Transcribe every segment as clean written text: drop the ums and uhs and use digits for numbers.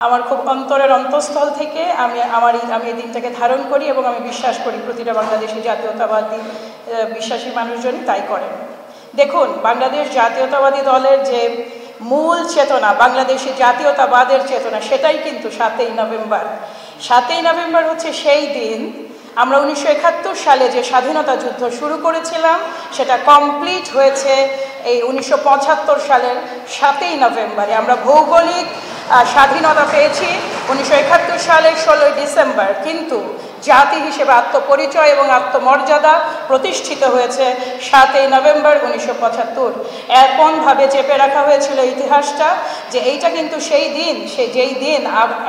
আমার খুব অন্তরের অন্তঃস্থল থেকে আমি এই দিনটাকে ধারণ করি এবং আমি বিশ্বাস করি প্রতিটা বাংলাদেশি জাতীয়তাবাদী বিশ্বাসী মানুষজনই তাই করেন। দেখুন, বাংলাদেশ জাতীয়তাবাদী দলের যে মূল চেতনা, বাংলাদেশি জাতীয়তাবাদের চেতনা, সেটাই কিন্তু 7ই নভেম্বর। 7ই নভেম্বর হচ্ছে সেই দিন আমরা 1971 সালে যে স্বাধীনতা যুদ্ধ শুরু করেছিলাম সেটা কমপ্লিট হয়েছে এই 1975 সালের 7ই নভেম্বরে। আমরা ভৌগোলিক স্বাধীনতা পেয়েছি 1971 সালের 16ই ডিসেম্বর, কিন্তু জাতি হিসেবে আত্মপরিচয় এবং আত্মমর্যাদা প্রতিষ্ঠিত হয়েছে 7ই নভেম্বর 1975। এমনভাবে চেপে রাখা হয়েছিল ইতিহাসটা যে এইটা কিন্তু সেই দিন, যেই দিন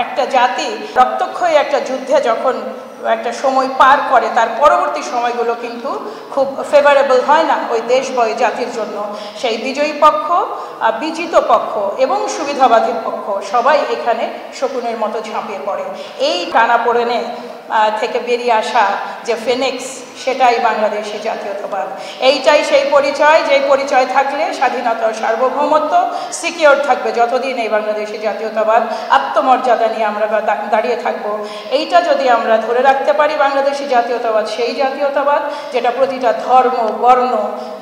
একটা জাতি রক্তক্ষয়ী একটা যুদ্ধে যখন একটা সময় পার করে, তার পরবর্তী সময়গুলো কিন্তু খুব ফেভারেবল হয় না ওই দেশ বা ওই জাতির জন্য। সেই বিজয়ী পক্ষ, বিজিত পক্ষ এবং সুবিধাবাদী পক্ষ সবাই এখানে শকুনের মতো ঝাঁপিয়ে পড়ে। এই টানাপোড়েনে থেকে বেরিয়ে আসা যে ফিনিক্স, সেটাই বাংলাদেশি জাতীয়তাবাদ। এইটাই সেই পরিচয়, যেই পরিচয় থাকলে স্বাধীনতা ও সার্বভৌমত্ব সিকিওর থাকবে যতদিন এই বাংলাদেশি জাতীয়তাবাদ আত্মমর্যাদা নিয়ে আমরা দাঁড়িয়ে থাকবো। এইটা যদি আমরা ধরে রাখতে পারি, বাংলাদেশি জাতীয়তাবাদ সেই জাতীয়তাবাদ যেটা প্রতিটা ধর্ম, বর্ণ,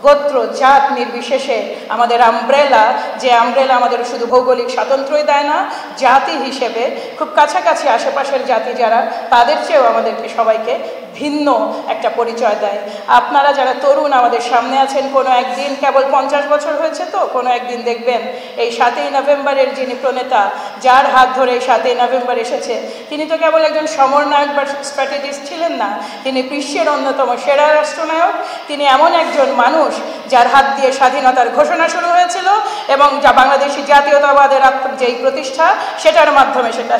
গোত্র, জাত নির্বিশেষে আমাদের আমব্রেলা, যে আমব্রেলা আমাদের শুধু ভৌগোলিক স্বাতন্ত্র্যই দেয় না, জাতি হিসেবে খুব কাছাকাছি আশেপাশের জাতি যারা, তাদের চেয়েও আমাদেরকে সবাইকে ভিন্ন একটা পরিচয় দেয়। আপনারা যারা তরুণ আমাদের সামনে আছেন, কোনো একদিন, কেবল 50 বছর হয়েছে তো, কোনো একদিন দেখবেন এই 7ই নভেম্বরের যিনি প্রণেতা, যার হাত ধরে এই 7ই নভেম্বর এসেছে, তিনি তো কেবল একজন সমরনায়ক বা স্ট্র্যাটেজিস্ট ছিলেন না, তিনি বিশ্বের অন্যতম সেরা রাষ্ট্রনায়ক। তিনি এমন একজন মানুষ যার হাত দিয়ে স্বাধীনতার ঘোষণা শুরু হয়েছিল এবং যা বাংলাদেশি জাতীয়তাবাদের যেই প্রতিষ্ঠা, সেটার মাধ্যমে সেটা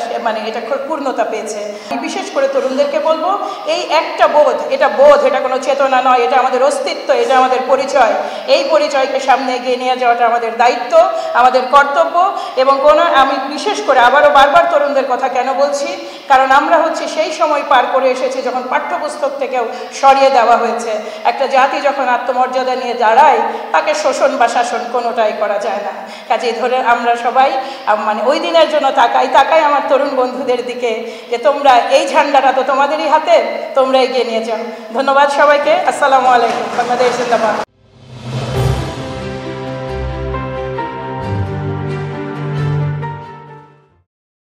এটা পূর্ণতা পেয়েছে। বিশেষ করে তরুণদেরকে বলবো, এই একটা বোধ, এটা কোনো চেতনা নয়, এটা আমাদের অস্তিত্ব, এটা আমাদের পরিচয়। এই পরিচয়কে সামনে এগিয়ে নিয়ে যাওয়াটা আমাদের দায়িত্ব, আমাদের কর্তব্য। এবং আমি বিশেষ করে আবারও বারবার তরুণদের কথা কেন বলছি, কারণ আমরা সেই সময় পার করে এসেছি যখন পাঠ্যপুস্তক থেকেও সরিয়ে দেওয়া হয়েছে। একটা জাতি যখন আত্মমর্যাদা নিয়ে দাঁড়ায়, তাকে শোষণ বা শাসন কোনোটাই করা যায় না। কাজেই ধরে আমরা সবাই ওই দিনের জন্য তাকাই আমার তরুণ বন্ধুদের দিকে, যে তোমরা এই ঝান্ডাটা তো তোমাদেরই হাতে, তোমরা এগিয়ে নিয়ে যাও। ধন্যবাদ সবাইকে। আসসালামু আলাইকুম। বাংলাদেশ জিন্দাবাদ।